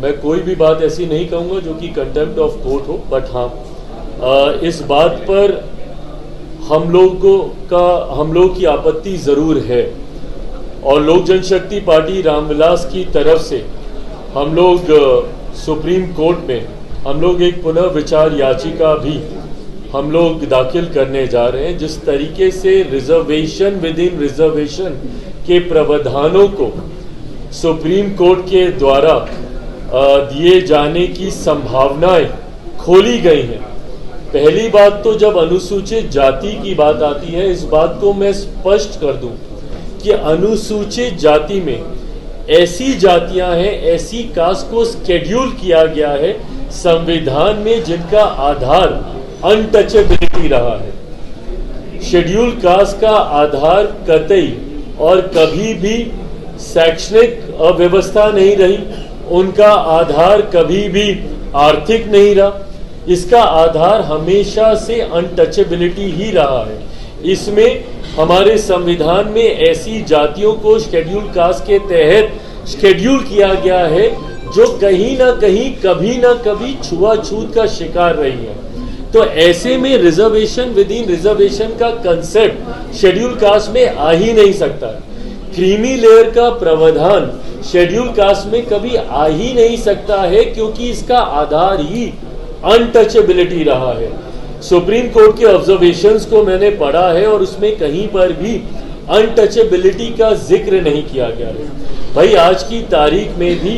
मैं कोई भी बात ऐसी नहीं कहूँगा जो कि कंटेम्प्ट ऑफ कोर्ट हो, बट हाँ इस बात पर हम लोगों की आपत्ति ज़रूर है और लोक जनशक्ति पार्टी रामविलास की तरफ से हम लोग सुप्रीम कोर्ट में हम लोग एक पुनर्विचार याचिका भी हम लोग दाखिल करने जा रहे हैं। जिस तरीके से रिजर्वेशन विद इन रिजर्वेशन के प्रावधानों को सुप्रीम कोर्ट के द्वारा दिए जाने की संभावनाएं खोली गई हैं। पहली बात तो जब अनुसूचित जाति की बात आती है, इस बात को मैं स्पष्ट कर दूं कि अनुसूचित जाति में ऐसी जातियां हैं, ऐसी कास्ट को शेड्यूल किया गया है संविधान में जिनका आधार अनटचेबिलिटी रहा है। शेड्यूल कास्ट का आधार कतई और कभी भी शैक्षणिक व्यवस्था नहीं रही, उनका आधार कभी भी आर्थिक नहीं रहा, इसका आधार हमेशा से अनटचेबिलिटी ही रहा है। इसमें हमारे संविधान में ऐसी जातियों को शेड्यूल कास्ट के तहत शेड्यूल किया गया है जो कहीं ना कहीं कभी ना कभी छुआछूत का शिकार रही है। तो ऐसे में रिजर्वेशन विद इन रिजर्वेशन का कंसेप्ट शेड्यूल कास्ट में आ ही नहीं सकता। क्रीमी लेयर का प्रावधान शेड्यूल कास्ट में कभी आ ही नहीं सकता है क्योंकि इसका आधार ही अनटचेबिलिटी रहा है। सुप्रीम कोर्ट के ऑब्जर्वेशंस को मैंने पढ़ा है और उसमें कहीं पर भी अनटचेबिलिटी का जिक्र नहीं किया गया है। भाई आज की तारीख में भी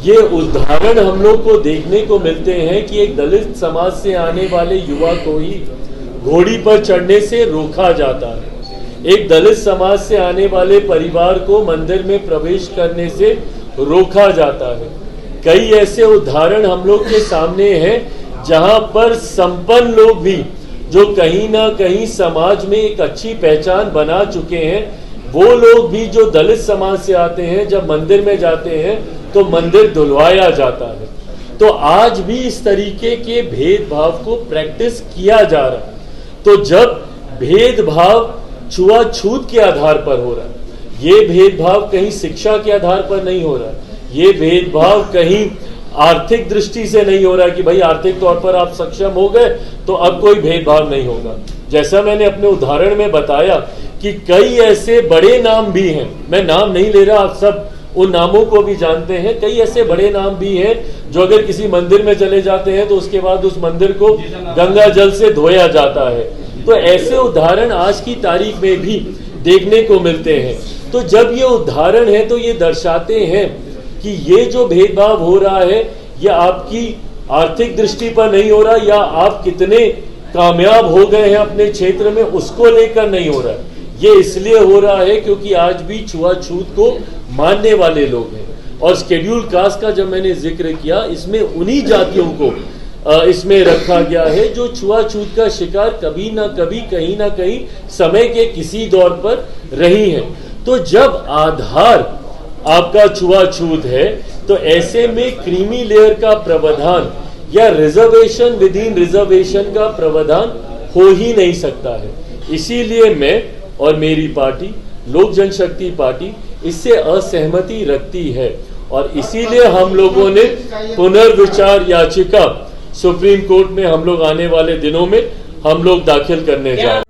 ये उदाहरण हम लोग को देखने को मिलते हैं कि एक दलित समाज से आने वाले युवा को ही घोड़ी पर चढ़ने से रोका जाता है, एक दलित समाज से आने वाले परिवार को मंदिर में प्रवेश करने से रोका जाता है। कई ऐसे उदाहरण हम लोग के सामने हैं जहां पर संपन्न लोग भी जो कहीं ना कहीं समाज में एक अच्छी पहचान बना चुके हैं, वो लोग भी जो दलित समाज से आते हैं जब मंदिर में जाते हैं तो मंदिर धुलवाया जाता है। तो आज भी इस तरीके के भेदभाव को प्रैक्टिस किया जा रहा है। तो जब भेदभाव छुआछूत के आधार पर हो रहा है, ये भेदभाव कहीं शिक्षा के आधार पर नहीं हो रहा है, ये भेदभाव कहीं आर्थिक दृष्टि से नहीं हो रहा है कि भाई आर्थिक तौर पर आप सक्षम हो गए तो अब कोई भेदभाव नहीं होगा। जैसा मैंने अपने उदाहरण में बताया कि कई ऐसे बड़े नाम भी हैं, मैं नाम नहीं ले रहा, आप सब उन नामों को भी जानते हैं। कई ऐसे बड़े नाम भी हैं जो अगर किसी मंदिर में चले जाते हैं तो उसके बाद उस मंदिर को गंगा जल से धोया जाता है। तो ऐसे उदाहरण आज की तारीख में भी देखने को मिलते हैं। तो जब ये उदाहरण है तो ये दर्शाते हैं कि ये जो भेदभाव हो रहा है ये आपकी आर्थिक दृष्टि पर नहीं हो रहा या आप कितने कामयाब हो गए हैं अपने क्षेत्र में उसको लेकर नहीं हो रहा है। ये इसलिए हो रहा है क्योंकि आज भी छुआछूत को मानने वाले लोग हैं। और शेड्यूल कास्ट का जब मैंने जिक्र किया, इसमें उन्हीं जातियों को इसमें रखा गया है जो छुआछूत का शिकार कभी ना कभी कहीं ना कहीं समय के किसी दौर पर रही हैं। तो जब आधार आपका छुआछूत है तो ऐसे में क्रीमी लेयर का प्रावधान या रिजर्वेशन विद इन रिजर्वेशन का प्रावधान हो ही नहीं सकता है। इसीलिए मैं और मेरी पार्टी लोक जनशक्ति पार्टी इससे असहमति रखती है और इसीलिए हम लोगों ने पुनर्विचार याचिका सुप्रीम कोर्ट में हम लोग आने वाले दिनों में हम लोग दाखिल करने जा रहे हैं।